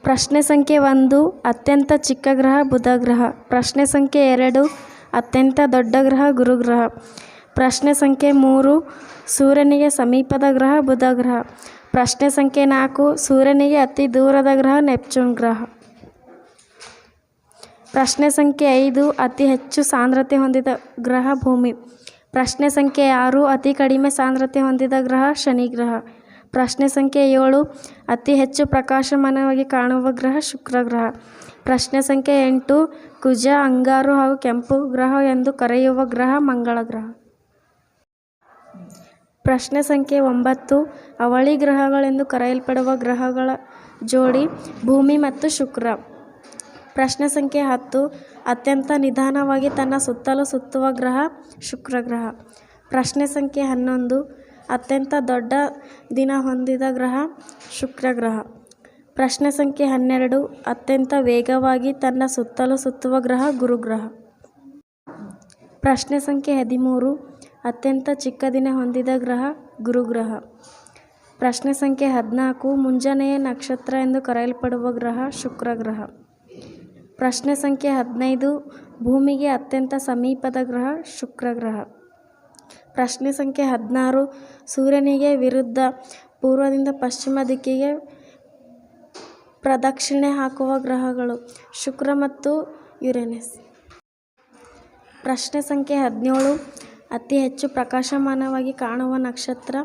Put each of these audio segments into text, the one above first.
ಪ್ರಶ್ನೆ ಸಂಖ್ಯೆ 1 ಅತ್ಯಂತ ಚಿಕ್ಕ ಗ್ರಹ ಬುಧ ಗ್ರಹ. ಪ್ರಶ್ನೆ ಸಂಖ್ಯೆ 2 ಅತ್ಯಂತ ದೊಡ್ಡ ಗ್ರಹ ಗುರುಗ್ರಹ. ಪ್ರಶ್ನೆ ಸಂಖ್ಯೆ 3 ಸೂರ್ಯನಿಗೆ ಸಮೀಪದ ಗ್ರಹ ಬುಧ ಗ್ರಹ. ಪ್ರಶ್ನೆ ಸಂಖ್ಯೆ 4 ಸೂರ್ಯನಿಗೆ ಅತಿ ದೂರದ ಗ್ರಹ ನೆಪ್ಚೂನ್ ಗ್ರಹ. ಪ್ರಶ್ನೆ ಸಂಖ್ಯೆ 5 ಅತಿ ಹೆಚ್ಚು ಸಾಂದ್ರತೆ ಹೊಂದಿದ ಗ್ರಹ ಭೂಮಿ. ಪ್ರಶ್ನೆ ಸಂಖ್ಯೆ 6 ಅತಿ ಕಡಿಮೆ ಸಾಂದ್ರತೆ ಹೊಂದಿದ ಗ್ರಹ ಶನಿ ಗ್ರಹ. ಪ್ರಶ್ನೆ ಸಂಖ್ಯೆ 7 ಅತಿ ಹೆಚ್ಚು ಪ್ರಕಾಶಮಾನವಾಗಿ ಕಾಣುವ ಗ್ರಹ ಶುಕ್ರ ಗ್ರಹ. ಪ್ರಶ್ನೆ ಸಂಖ್ಯೆ 8 ಕುಜ, ಅಂಗಾರು ಹಾಗೂ ಕೆಂಪು ಗ್ರಹ ಎಂದು ಕರೆಯುವ ಗ್ರಹ ಮಂಗಳ ಗ್ರಹ. ಪ್ರಶ್ನೆ ಸಂಖ್ಯೆ 9 ಅವಳಿ ಗ್ರಹಗಳೆಂದು ಕರೆಯಲ್ಪಡುವ ಗ್ರಹಗಳ ಜೋಡಿ ಭೂಮಿ ಮತ್ತು ಶುಕ್ರ. ಪ್ರಶ್ನೆ ಸಂಖ್ಯೆ 10 ಅತ್ಯಂತ ನಿಧಾನವಾಗಿ ತನ್ನ ಸುತ್ತಲೂ ಸುತ್ತುವ ಗ್ರಹ ಶುಕ್ರ ಗ್ರಹ. ಪ್ರಶ್ನೆ ಸಂಖ್ಯೆ 11 ಅತ್ಯಂತ ದೊಡ್ಡ ದಿನ ಹೊಂದಿದ ಗ್ರಹ ಶುಕ್ರ ಗ್ರಹ. ಪ್ರಶ್ನೆ ಸಂಖ್ಯೆ 12 ಅತ್ಯಂತ ವೇಗವಾಗಿ ತನ್ನ ಸುತ್ತಲೂ ಸುತ್ತುವ ಗ್ರಹ ಗುರುಗ್ರಹ. ಪ್ರಶ್ನೆ ಸಂಖ್ಯೆ 13 ಅತ್ಯಂತ ಚಿಕ್ಕ ದಿನ ಹೊಂದಿದ ಗ್ರಹ ಗುರುಗ್ರಹ. ಪ್ರಶ್ನೆ ಸಂಖ್ಯೆ 14 ಮುಂಜಾನೆಯ ನಕ್ಷತ್ರ ಎಂದು ಕರೆಯಲ್ಪಡುವ ಗ್ರಹ ಶುಕ್ರ ಗ್ರಹ. ಪ್ರಶ್ನೆ ಸಂಖ್ಯೆ 15 ಭೂಮಿಗೆ ಅತ್ಯಂತ ಸಮೀಪದ ಗ್ರಹ ಶುಕ್ರ ಗ್ರಹ. ಪ್ರಶ್ನೆ ಸಂಖ್ಯೆ 16 ಸೂರ್ಯನಿಗೆ ವಿರುದ್ಧ ಪೂರ್ವದಿಂದ ಪಶ್ಚಿಮ ದಿಕ್ಕಿಗೆ ಪ್ರದಕ್ಷಿಣೆ ಹಾಕುವ ಗ್ರಹಗಳು ಶುಕ್ರ ಮತ್ತು ಯುರೇನಸ್. ಪ್ರಶ್ನೆ ಸಂಖ್ಯೆ 17 ಅತಿ ಹೆಚ್ಚು ಪ್ರಕಾಶಮಾನವಾಗಿ ಕಾಣುವ ನಕ್ಷತ್ರ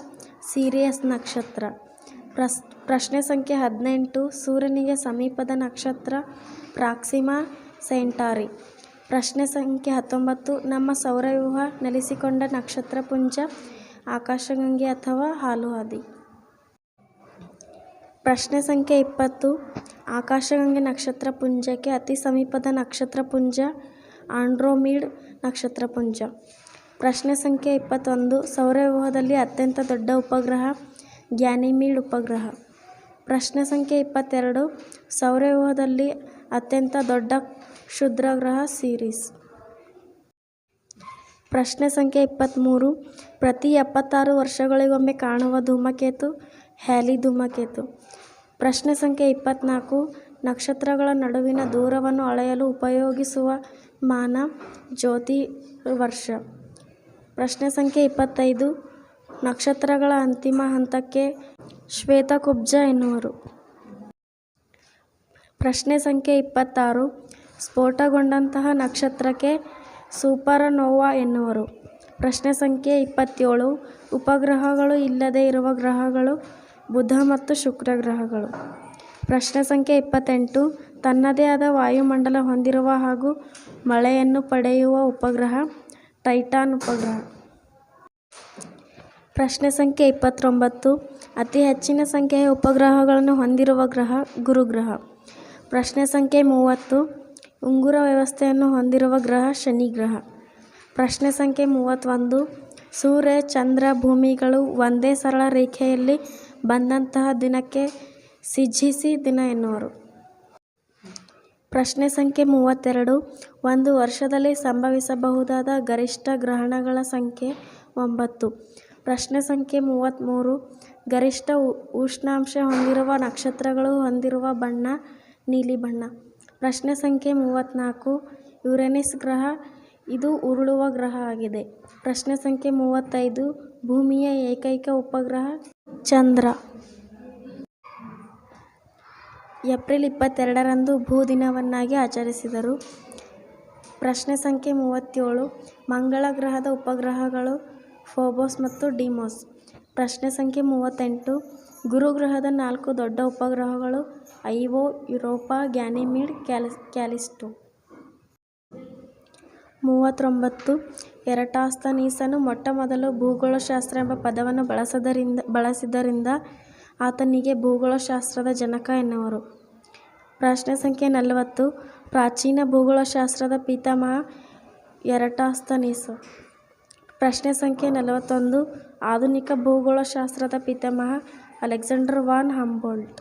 ಸಿರಿಯಸ್ ನಕ್ಷತ್ರ. ಪ್ರಶ್ನೆ ಸಂಖ್ಯೆ 18 ಸೂರ್ಯನಿಗೆ ಸಮೀಪದ ನಕ್ಷತ್ರ ಪ್ರಾಕ್ಸಿಮಾ ಸೆಂಟಾರಿ. ಪ್ರಶ್ನೆ ಸಂಖ್ಯೆ 19 ನಮ್ಮ ಸೌರವ್ಯೂಹ ನೆಲೆಸಿಕೊಂಡ ನಕ್ಷತ್ರಪುಂಜ ಆಕಾಶಗಂಗೆ ಅಥವಾ ಹಾಲುಹಾದಿ. ಪ್ರಶ್ನೆ ಸಂಖ್ಯೆ 20 ಆಕಾಶಗಂಗೆ ನಕ್ಷತ್ರಪುಂಜಕ್ಕೆ ಅತಿ ಸಮೀಪದ ನಕ್ಷತ್ರಪುಂಜ ಆಂಡ್ರೋಮೀಡ್ ನಕ್ಷತ್ರಪುಂಜ. ಪ್ರಶ್ನೆ ಸಂಖ್ಯೆ 21 ಸೌರವ್ಯೂಹದಲ್ಲಿ ಅತ್ಯಂತ ದೊಡ್ಡ ಉಪಗ್ರಹ ಗ್ಯಾನಿಮೀಡ್ ಉಪಗ್ರಹ. ಪ್ರಶ್ನೆ ಸಂಖ್ಯೆ 22 ಸೌರವ್ಯೂಹದಲ್ಲಿ ಅತ್ಯಂತ ದೊಡ್ಡ ಕ್ಷುದ್ರಗ್ರಹ ಸಿರಿಸ್. ಪ್ರಶ್ನೆ ಸಂಖ್ಯೆ 23 ಪ್ರತಿ 76 ವರ್ಷಗಳಿಗೊಮ್ಮೆ ಕಾಣುವ ಧೂಮಕೇತು ಹ್ಯಾಲಿ ಧೂಮಕೇತು. ಪ್ರಶ್ನೆ ಸಂಖ್ಯೆ 24 ನಕ್ಷತ್ರಗಳ ನಡುವಿನ ದೂರವನ್ನು ಅಳೆಯಲು ಉಪಯೋಗಿಸುವ ಮಾನ ಜ್ಯೋತಿರ್ವರ್ಷ. ಪ್ರಶ್ನೆ ಸಂಖ್ಯೆ 25 ನಕ್ಷತ್ರಗಳ ಅಂತಿಮ ಹಂತಕ್ಕೆ ಶ್ವೇತಕುಬ್ಜ ಎನ್ನುವರು. ಪ್ರಶ್ನೆ ಸಂಖ್ಯೆ 26 ಸ್ಫೋಟಗೊಂಡಂತಹ ನಕ್ಷತ್ರಕ್ಕೆ ಸೂಪರನೋವಾ ಎನ್ನುವರು. ಪ್ರಶ್ನೆ ಸಂಖ್ಯೆ 27 ಉಪಗ್ರಹಗಳು ಇಲ್ಲದೇ ಇರುವ ಗ್ರಹಗಳು ಬುಧ ಮತ್ತು ಶುಕ್ರ ಗ್ರಹಗಳು. ಪ್ರಶ್ನೆ ಸಂಖ್ಯೆ 28 ತನ್ನದೇ ಆದ ವಾಯುಮಂಡಲ ಹೊಂದಿರುವ ಹಾಗೂ ಮಳೆಯನ್ನು ಪಡೆಯುವ ಉಪಗ್ರಹ ಟೈಟಾನ್ ಉಪಗ್ರಹ. ಪ್ರಶ್ನೆ ಸಂಖ್ಯೆ 29 ಅತಿ ಹೆಚ್ಚಿನ ಸಂಖ್ಯೆಯ ಉಪಗ್ರಹಗಳನ್ನು ಹೊಂದಿರುವ ಗ್ರಹ ಗುರುಗ್ರಹ. ಪ್ರಶ್ನೆ ಸಂಖ್ಯೆ 30 ಉಂಗುರ ವ್ಯವಸ್ಥೆಯನ್ನು ಹೊಂದಿರುವ ಗ್ರಹ ಶನಿ ಗ್ರಹ. ಪ್ರಶ್ನೆ ಸಂಖ್ಯೆ 31 ಸೂರ್ಯ ಚಂದ್ರ ಭೂಮಿಗಳು ಒಂದೇ ಸರಳ ರೇಖೆಯಲ್ಲಿ ಬಂದಂತಹ ದಿನಕ್ಕೆ ಸಿಝಿಸಿ ದಿನ ಎನ್ನುವರು. ಪ್ರಶ್ನೆ ಸಂಖ್ಯೆ 32 ಒಂದು ವರ್ಷದಲ್ಲಿ ಸಂಭವಿಸಬಹುದಾದ ಗರಿಷ್ಠ ಗ್ರಹಣಗಳ ಸಂಖ್ಯೆ 9. ಪ್ರಶ್ನೆ ಸಂಖ್ಯೆ 33 ಗರಿಷ್ಠ ಉಷ್ಣಾಂಶ ಹೊಂದಿರುವ ನಕ್ಷತ್ರಗಳು ಹೊಂದಿರುವ ಬಣ್ಣ ನೀಲಿ ಬಣ್ಣ. ಪ್ರಶ್ನೆ ಸಂಖ್ಯೆ 34 ಯುರೇನಸ್ ಗ್ರಹ ಇದು ಉರುಳುವ ಗ್ರಹ ಆಗಿದೆ. ಪ್ರಶ್ನೆ ಸಂಖ್ಯೆ 35 ಭೂಮಿಯ ಏಕೈಕ ಉಪಗ್ರಹ ಚಂದ್ರ. ಏಪ್ರಿಲ್ 22ರಂದು ಭೂ ದಿನವನ್ನಾಗಿ ಆಚರಿಸಿದರು. ಪ್ರಶ್ನೆ ಸಂಖ್ಯೆ 37 ಮಂಗಳ ಗ್ರಹದ ಉಪಗ್ರಹಗಳು ಫೋಬೋಸ್ ಮತ್ತು ಡಿಮೋಸ್. ಪ್ರಶ್ನೆ ಸಂಖ್ಯೆ 38 ಗುರುಗ್ರಹದ 4 ದೊಡ್ಡ ಉಪಗ್ರಹಗಳು ಐಒ, ಯುರೋಪಾ, ಗ್ಯಾನಿಮೀಡ್, ಕ್ಯಾಲಿಸ್ಟೋ. 39 ಎರಟಾಸ್ತನೀಸನು ಮೊಟ್ಟಮೊದಲು ಭೂಗೋಳಶಾಸ್ತ್ರ ಎಂಬ ಪದವನ್ನು ಬಳಸಿದ್ದರಿಂದ ಆತನಿಗೆ ಭೂಗೋಳಶಾಸ್ತ್ರದ ಜನಕ ಎನ್ನುವರು. ಪ್ರಶ್ನೆ ಸಂಖ್ಯೆ 40 ಪ್ರಾಚೀನ ಭೂಗೋಳಶಾಸ್ತ್ರದ ಪಿತಾಮಹ ಎರಟಾಸ್ತನೀಸ. ಪ್ರಶ್ನೆ ಸಂಖ್ಯೆ 41 ಆಧುನಿಕ ಭೂಗೋಳಶಾಸ್ತ್ರದ ಪಿತಾಮಹ ಅಲೆಕ್ಸಾಂಡರ್ ವಾನ್ ಹಂಬೋಲ್ಟ್.